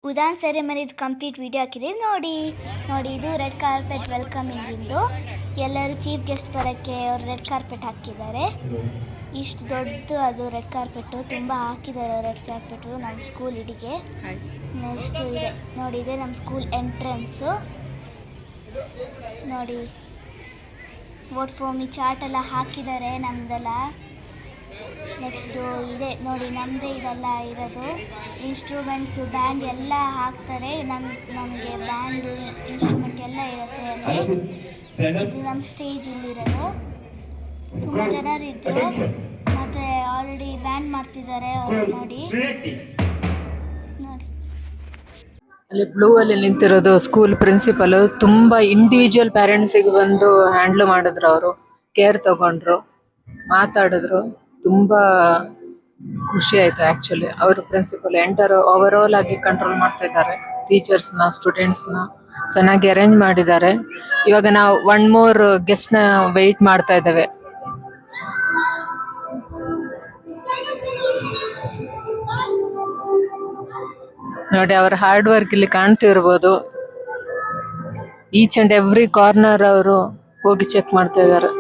ಉದಾನ್ ಸೆರೆಮನಿದು complete video ಹಾಕಿದ್ದೀವಿ ನೋಡಿ. ಇದು ರೆಡ್ ಕಾರ್ಪೆಟ್ ವೆಲ್ಕಮಿಂಗ್ ಇಂದು ಎಲ್ಲರೂ ಚೀಫ್ ಗೆಸ್ಟ್ ಬರೋಕ್ಕೆ ಅವ್ರು ರೆಡ್ ಕಾರ್ಪೆಟ್ ಹಾಕಿದ್ದಾರೆ. ಇಷ್ಟು ದೊಡ್ಡದು ಅದು ರೆಡ್ ಕಾರ್ಪೆಟ್ಟು, ತುಂಬ ಹಾಕಿದ್ದಾರೆ ರೆಡ್ ಕಾರ್ಪೆಟು ನಮ್ಮ ಸ್ಕೂಲ್ ಇಡಿಗೆ. ನೆಕ್ಸ್ಟ್ ಇದೆ ನೋಡಿ, ಇದೆ ನಮ್ಮ ಸ್ಕೂಲ್ ಎಂಟ್ರೆನ್ಸು ನೋಡಿ. ವೋಟ್ ಫಾರ್ ಮೀ ಚಾರ್ಟ್ ಎಲ್ಲ ಹಾಕಿದ್ದಾರೆ ನಮ್ಮದೆಲ್ಲ. ನೆಕ್ಸ್ಟು ಇದೆ ನೋಡಿ, ನಮ್ಮದೇ ಇದೆಲ್ಲ ಇರೋದು ಇನ್ಸ್ಟ್ರೂಮೆಂಟ್ಸು, ಬ್ಯಾಂಡ್ ಎಲ್ಲ ಹಾಕ್ತಾರೆ. ನಮಗೆ ಬ್ಯಾಂಡು ಇನ್ಸ್ಟ್ರೂಮೆಂಟ್ ಎಲ್ಲ ಇರುತ್ತೆ ಅಲ್ಲಿ. ಇದು ನಮ್ಮ ಸ್ಟೇಜ್ ಇಲ್ಲಿರೋದು. ತುಂಬ ಜನರಿದ್ದರು, ಮತ್ತು ಆಲ್ರೆಡಿ ಬ್ಯಾಂಡ್ ಮಾಡ್ತಿದ್ದಾರೆ ಅವರು ನೋಡಿ. ಅಲ್ಲಿ ಬ್ಲೂ ಅಲ್ಲಿ ನಿಂತಿರೋದು ಸ್ಕೂಲ್ ಪ್ರಿನ್ಸಿಪಲ್. ತುಂಬಾ ಇಂಡಿವಿಜುವಲ್ ಪೇರೆಂಟ್ಸಿಗೆ ಬಂದು ಹ್ಯಾಂಡ್ಲ್ ಮಾಡಿದ್ರು, ಅವರು ಕೇರ್ ತಗೊಂಡ್ರು, ಮಾತಾಡಿದ್ರು. ತುಂಬಾ ಖುಷಿ ಆಯ್ತು ಆಕ್ಚುಲಿ. ಅವರು ಪ್ರಿನ್ಸಿಪಲ್ ಓವರ್ ಆಲ್ ಆಗಿ ಕಂಟ್ರೋಲ್ ಮಾಡ್ತಾ ಇದ್ದಾರೆ ಟೀಚರ್ಸ್ನ, ಸ್ಟೂಡೆಂಟ್ಸ್ನ ಚೆನ್ನಾಗಿ ಅರೇಂಜ್ ಮಾಡಿದ್ದಾರೆ. ಇವಾಗ ನಾವು 1 more ಗೆಸ್ಟ್ ನ ವೆಯ್ಟ್ ಮಾಡ್ತಾ ಇದ್ದೇವೆ. ನೋಡಿ, ಅವರ ಹಾರ್ಡ್ ವರ್ಕ್ ಇಲ್ಲಿ ಕಾಣ್ತಿರ್ಬೋದು. ಈಚ್ ಅಂಡ್ ಎವ್ರಿ ಕಾರ್ನರ್ ಅವರು ಹೋಗಿ ಚೆಕ್ ಮಾಡ್ತಾ ಇದ್ದಾರೆ.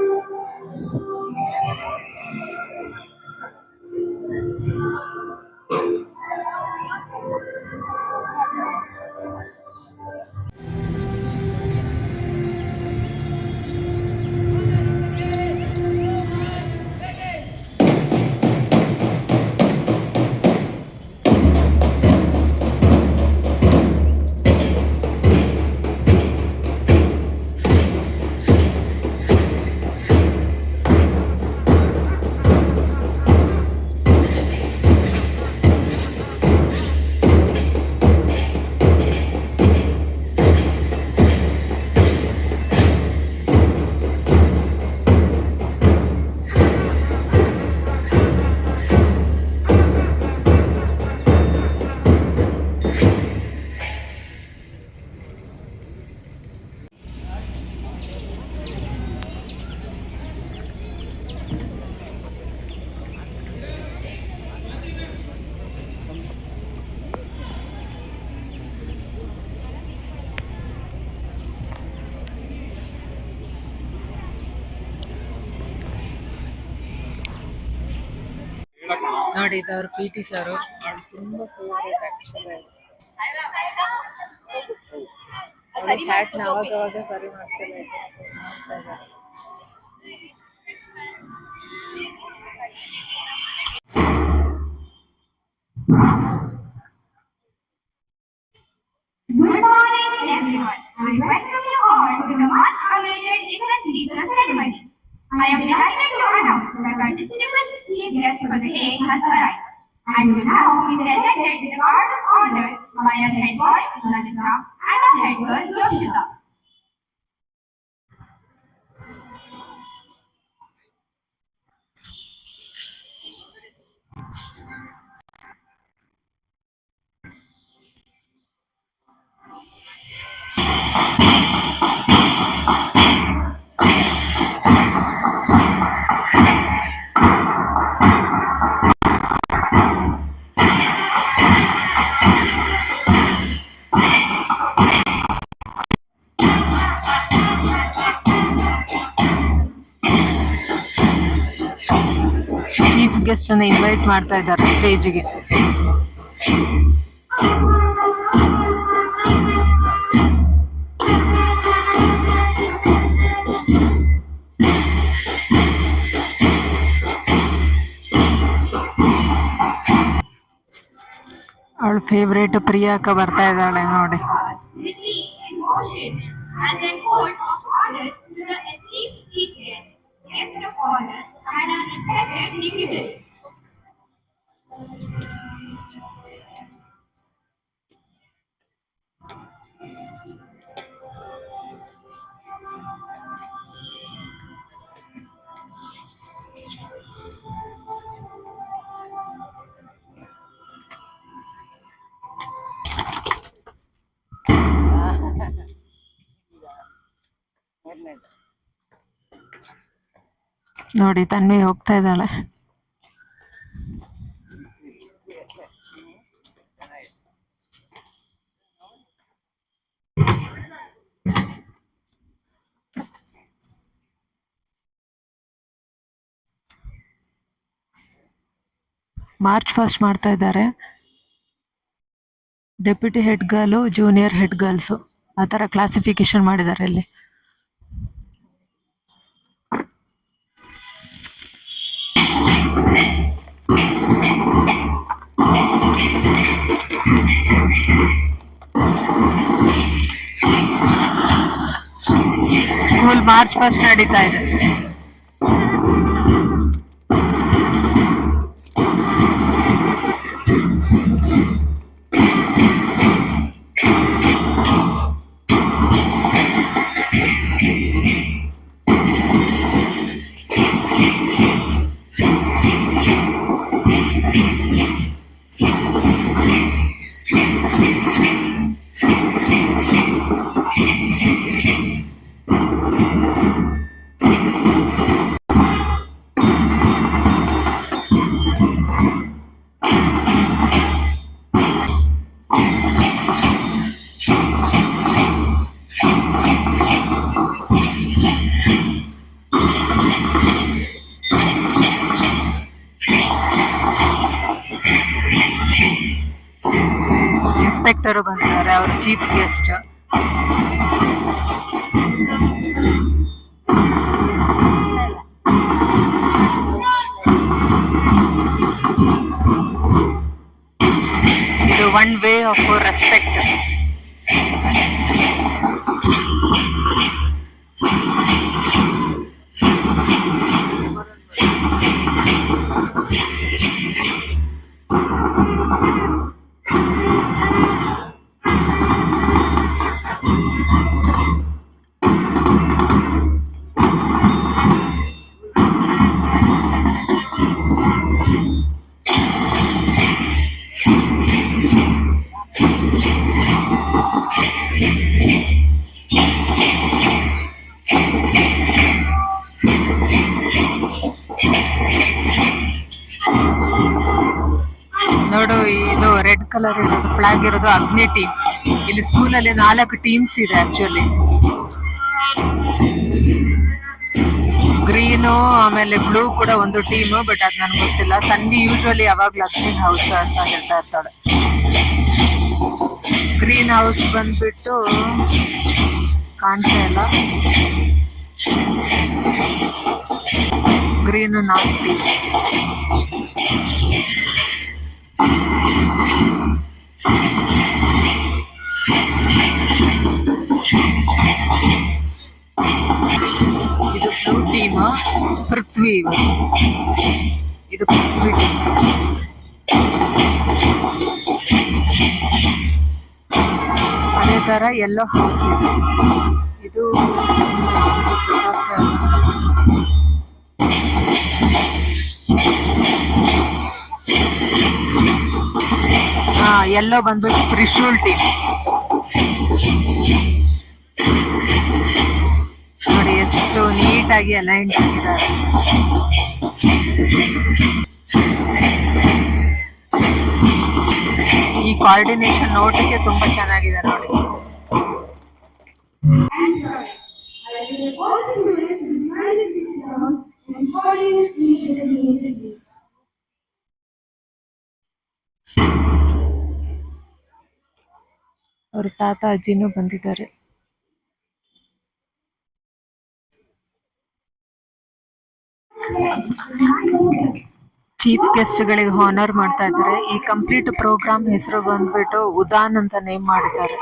ನೋಡಿ, ಇದವ್ರ PT ಸರ್. ತುಂಬಾ ಫೇವರೇಟ್ ಆಕ್ಚುಲಿ. ಹ್ಯಾಟ್ ನ ಅವಾಗ ಸರಿ ಮಾಡ್ತಾ ಇದ್ದಾರೆ. Good morning, everyone. I welcome you all to the much-awaited English Teacher Ceremony. I am delighted to announce that our distinguished chief guest for the day has arrived and will now be presented with the card of honor by our head boy, Lalita, and our head girl, Yoshita. Chief guest ಅನ್ನ invite ಮಾಡ್ತಾ ಇದ್ದಾರೆ ಸ್ಟೇಜ್ಗೆ. ಅವಳ favourite ಪ್ರಿಯಾಕ ಬರ್ತಾ ಇದ್ದಾಳೆ ನೋಡಿ. And then hold of honor to the esteemed chief guest, guest of honor, and our respected dignitaries. ನೋಡಿ, ತನ್ವಿ ಹೋಗ್ತಾ ಇದ್ದಾಳೆ. ಮಾರ್ಚ್ ಫಾಸ್ಟ್ ಮಾಡ್ತಾ ಇದ್ದಾರೆ. Deputy head ಗರ್ಲು, junior head girls ಆ ಥರ ಕ್ಲಾಸಿಫಿಕೇಶನ್ ಮಾಡಿದ್ದಾರೆ ಇಲ್ಲಿ. ಸ್ಕೂಲ್ ಮಾರ್ಚ್ ಫಾಸ್ಟ್ ನಡೀತಾ ಇದೆ. ಇನ್ಸ್ಪೆಕ್ಟರು ಬಂದಿದ್ದಾರೆ, ಅವರು ಚೀಫ್ ಗೆಸ್ಟ್. ಇದು ಒನ್ ವೇ ಆಫ್ ರೆಸ್ಪೆಕ್ಟ್. ನೋಡು, ಇದು ರೆಡ್ ಕಲರ್ ಇರೋದು ಫ್ಲಾಗ್ ಇರೋದು ಅಗ್ನಿ ಟೀಮ್. ಇಲ್ಲಿ ಸ್ಕೂಲಲ್ಲಿ 4 ಟೀಮ್ಸ್ ಇದೆ ಆಕ್ಚುಲಿ. ಗ್ರೀನು ಆಮೇಲೆ ಬ್ಲೂ ಕೂಡ ಒಂದು ಟೀಮು, ಬಟ್ ಅದು ನನ್ಗೆ ಗೊತ್ತಿಲ್ಲ. ಸನ್ನಿ ಯೂಶುವಲಿ ಯಾವಾಗ್ಲೂ ಅಗ್ನಿ ಹೌಸ್ ಅಂತ ಹೇಳ್ತಾ ಇರ್ತಾಳೆ. ಗ್ರೀನ್ ಹೌಸ್ ಬಂದ್ಬಿಟ್ಟು ಕಾಣ್ತಾ ಇಲ್ಲ. ಗ್ರೀನ್ ನಾಲ್ಕು ಟೀಮ್. ಇದು ಬ್ಲೂ ಟೀಮ್, ಪೃಥ್ವಿ. ಇದು ಪೃಥ್ವಿ ಟೀಮ್. ಅದೇ ತರ ಯೆಲ್ಲೋ ಹೌಸ್ ಇದೆ. ಇದು ಯೆಲ್ಲೋ ಬಂದ್ಬಿಟ್ಟು ತ್ರಿಶೂಲ್ ಟೀಮ್. ನೋಡಿ ಎಷ್ಟು ನೀಟಾಗಿ ಅಲೈನ್ ಆಗಿದ್ದಾರೆ. ಈ ಕೋಆರ್ಡಿನೇಷನ್ ನೋಟಕ್ಕೆ ತುಂಬಾ ಚೆನ್ನಾಗಿದೆ ನೋಡಿ. ಅವ್ರ ತಾತ ಅಜ್ಜಿನೂ ಬಂದಿದ್ದಾರೆ. ಚೀಫ್ ಗೆಸ್ಟ್ ಗಳಿಗೆ ಹಾನರ್ ಮಾಡ್ತಾ ಇದ್ದಾರೆ. ಈ ಕಂಪ್ಲೀಟ್ ಪ್ರೋಗ್ರಾಮ್ ಹೆಸರು ಬಂದ್ಬಿಟ್ಟು ಉದಾನ್ ಅಂತ ನೇಮ್ ಮಾಡಿದ್ದಾರೆ.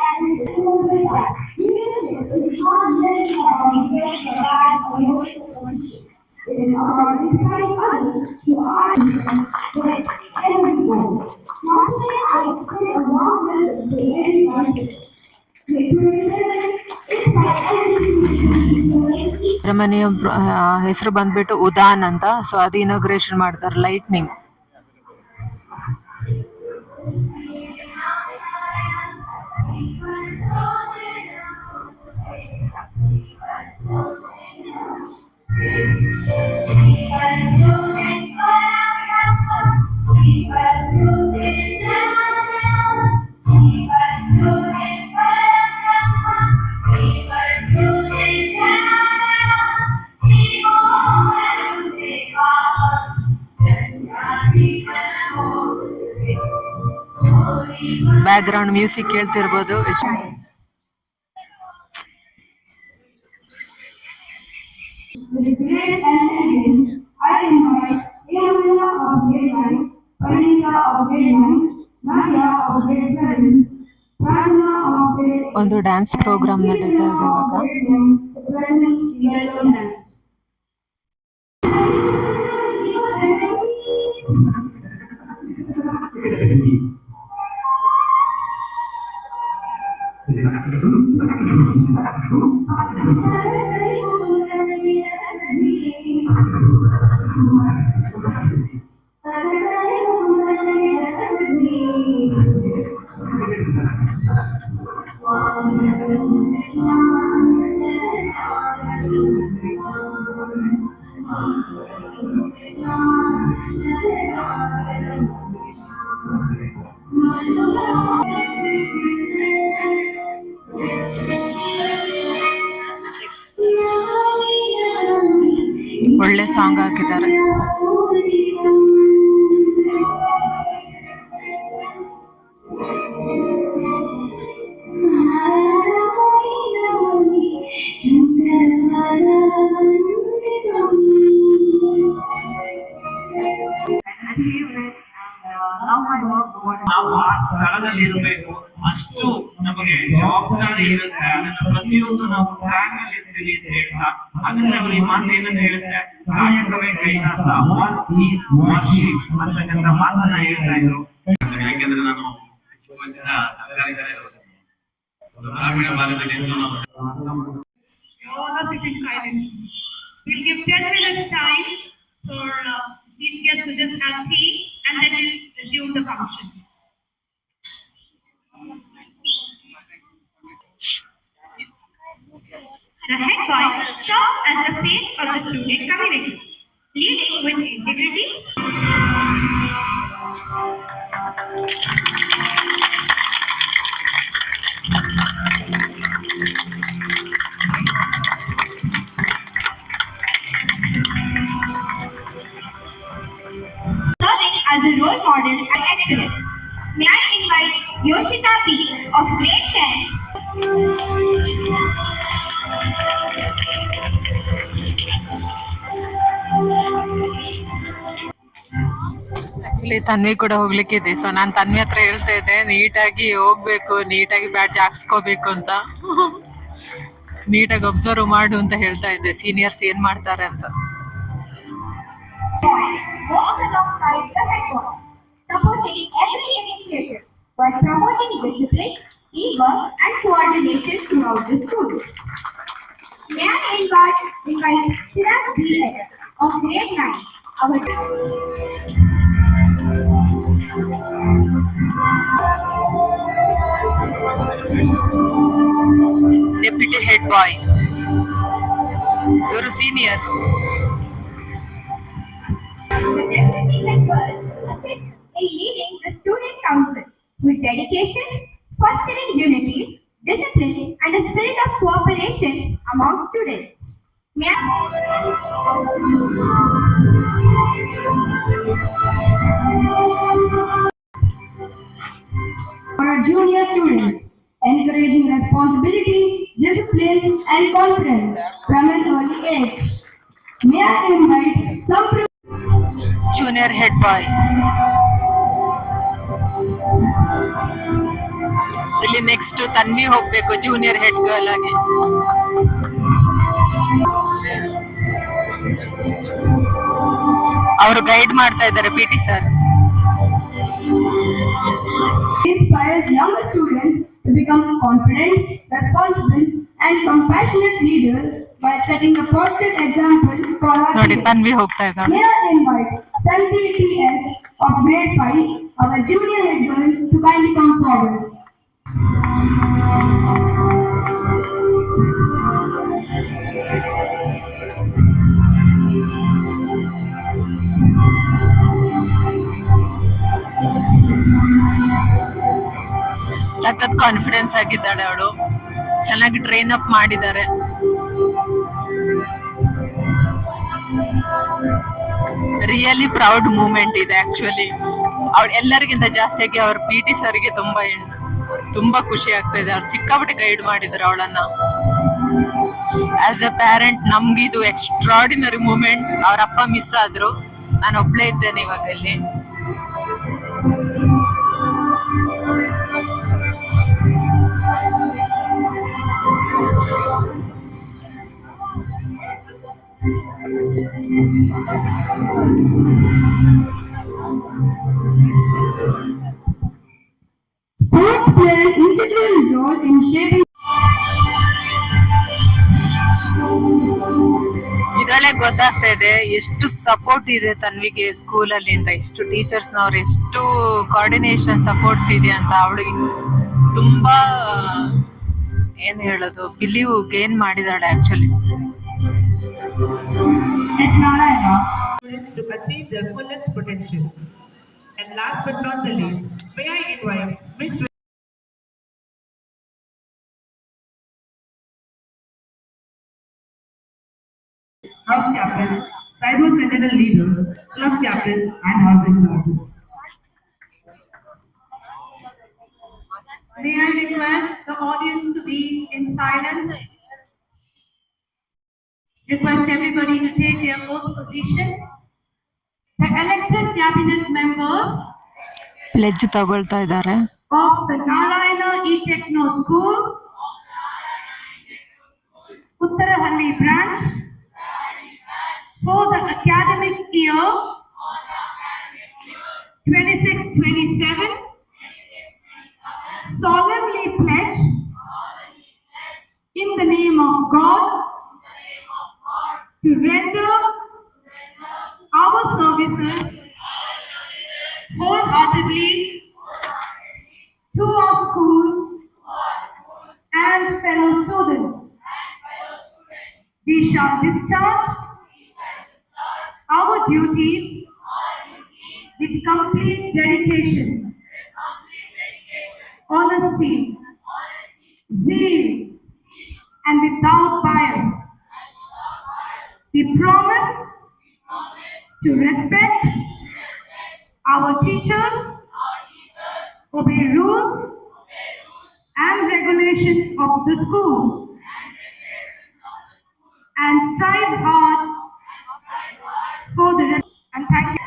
ಸೆರೆಮನಿಯ ಹೆಸರು ಬಂದ್ಬಿಟ್ಟು ಉದಾನ್ ಅಂತ. ಸೊ ಅದು ಇನಾಗ್ರೇಷನ್ ಮಾಡ್ತಾರೆ. ಲೈಟ್ನಿಂಗ್. ಬ್ಯಾಕ್ ಗ್ರೌಂಡ್ ಮ್ಯೂಸಿಕ್ ಕೇಳ್ತಿರ್ಬೋದು. With grace and elegance, I invite Evelina of grade 9, Panika of grade 9, Nadia of grade 7, Prana of grade 8, ಒಂದು ಡ್ಯಾನ್ಸ್ ಪ್ರೋಗ್ರಾಮ್ ನಡೀತಾ ಇದೆ ಇವಾಗ. to present yellow dance. ಒಳ್ಳೆ ಸಾಂಗ್ ಹಾಕಿದ್ದಾರೆ. ನಾವು ಆ ಸ್ಥಳದಲ್ಲಿ ಇರಬೇಕು, ಅಷ್ಟು ನಮಗೆ ಜವಾಬ್ದಾರಿ ಇರುತ್ತೆ. ಅದನ್ನ ಪ್ರತಿಯೊಂದು ನಾವು ಟ್ರ್ಯಾಕ್ ಅಲ್ಲಿ ಇರ್ತೀವಿ ಅಂತ ಹೇಳ್ತಾ, ಅದನ್ನ ಅವರು ಈ ಮಾತು ಏನಂತ ಹೇಳುತ್ತೆ, ಕಾಯಕವೇ ಕೈಲಾಸ, ವರ್ಕ್ ಈಸ್ ವರ್ಷಿಪ್ ಅಂತಕ್ಕಂಥ ಮಾತನ್ನ ಹೇಳ್ತಾ ಇದ್ರು. ಯಾಕೆಂದ್ರೆ ನಾನು ಸರ್ಕಾರಿ ಗ್ರಾಮೀಣ ಭಾಗದಲ್ಲಿ We'll give 10 minutes time for these guests to just have tea and then we'll resume the function. The head boy serves as the face of the student community, leading with integrity. Serving as a role model and excellence. May I invite Yoshita B of grade 10. Actually Tanvi ಕೂಡ ಹೋಗ್ಲಿಕ್ಕಿದೆ. So ನಾನು ತನ್ವಿ ಹತ್ರ ಹೇಳ್ತಾ ಇದ್ದೆ, ನೀಟಾಗಿ ಹೋಗ್ಬೇಕು, ನೀಟಾಗಿ badge ಹಾಕ್ಸ್ಕೋಬೇಕು ಅಂತ, ನೀಟಾಗಿ ಅಬ್ಸರ್ವ್ ಮಾಡು ಅಂತ ಹೇಳ್ತಾ ಇದ್ದೆ, ಸೀನಿಯರ್ಸ್ ಏನ್ ಮಾಡ್ತಾರೆ ಅಂತ. Walks alongside the head boy, supporting every initiative while promoting discipline, teamwork, and coordination throughout the school. May I invite Siraz B.S. of grade 9, our deputy head boy, ಇವರು seniors. The deputy head girl assists in leading the student council with dedication, fostering unity, discipline, and a spirit of cooperation among students. May For our junior students, encouraging responsibility, discipline, and confidence from an early age. May I invite some junior head boy. ಇಲ್ಲಿ next Tanvi ಹೋಗ್ಬೇಕು junior head girl ಆಗಿ. ಅವರು guide ಮಾಡ್ತಾ ಇದ್ದಾರೆ PT. Sir. inspires younger students to become confident, responsible, and compassionate leaders by setting a positive example for our ನೋಡಿ youth. Tanvi ಹೋಗ್ತಾ ಇದ್ದಾರೆ. May I invite Tanvi T.S. of grade 5, our junior head girl, to kindly come forward. ಸಖತ್ confidence ಆಗಿದ್ದಾಳೆ ಅವಳು, ಚೆನ್ನಾಗಿ train up ಮಾಡಿದ್ದಾರೆ. Really proud moment ಇದೆ actually. ಅವ್ಳು ಎಲ್ಲರಿಗಿಂತ ಜಾಸ್ತಿಯಾಗಿ ಅವ್ರ ಪಿ ಟಿ ಸರ್ಗೆ ತುಂಬಾ ಖುಷಿ ಆಗ್ತಾ ಇದೆ. ಅವ್ರು ಸಿಕ್ಕಾಪಟ್ಟೆ ಗೈಡ್ ಮಾಡಿದ್ರು ಅವಳನ್ನ. ಆಸ್ ಎ ಪ್ಯಾರೆಂಟ್ ನಮ್ಗಿದು ಎಕ್ಸ್ಟ್ರಾಡಿನರಿ ಮೂಮೆಂಟ್. ಅವ್ರ ಅಪ್ಪ ಮಿಸ್ ಆದ್ರು, ನಾನು ಒಬ್ಳೇ ಇದ್ದೇನೆ ಇವಾಗ ಇಲ್ಲಿ. Sports play an integral role in shaping ಇದರಲ್ಲೇ ಗೊತ್ತಾಗ್ತಾ ಇದೆ ಎಷ್ಟು ಸಪೋರ್ಟ್ ಇದೆ ತನ್ವಿಗೆ ಸ್ಕೂಲಲ್ಲಿ ಅಂತ, ಎಷ್ಟು ಟೀಚರ್ಸ್ನವ್ರು ಎಷ್ಟು ಕೋಆರ್ಡಿನೇಷನ್ ಸಪೋರ್ಟ್ಸ್ ಇದೆ ಅಂತ. ಅವಳಿಗೆ ತುಂಬಾ ಏನ್ ಹೇಳೋದು, ಬಿಲೀವ್ ಗೇನ್ ಮಾಡಿದಾಳೆ actually. at Narayana. To achieve their fullest potential. And last but not the least, may I invite Miss House Captain, Cyber Sentinel Leaders, Club Captains, and Housing Charges. May I request the audience to be in silence? Request everybody to take their own position. The elected cabinet members pledge ತಗೊಳ್ತಾ ಇದ್ದಾರೆ. of the Narayana E-Techno School, Uttarahalli branch, for the academic year 26-27, solemnly pledge in the name of God to render our services wholeheartedly to our school and fellow students. We shall discharge our duties with complete dedication, honesty, zeal, and without bias. We promise to respect our teachers, obey rules and regulations of the school, and strive hard for the and thank you.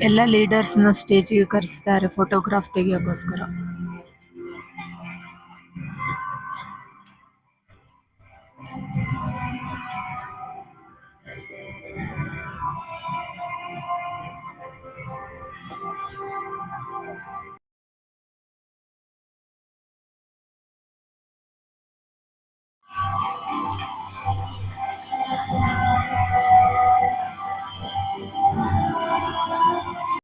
ಎಲ್ಲ ಲೀಡರ್ಸ್ನ ಸ್ಟೇಜಿಗೆ ಕರೆಸ್ತಾರೆ photograph ತೆಗಿಯೋಕ್ಕೋಸ್ಕರ.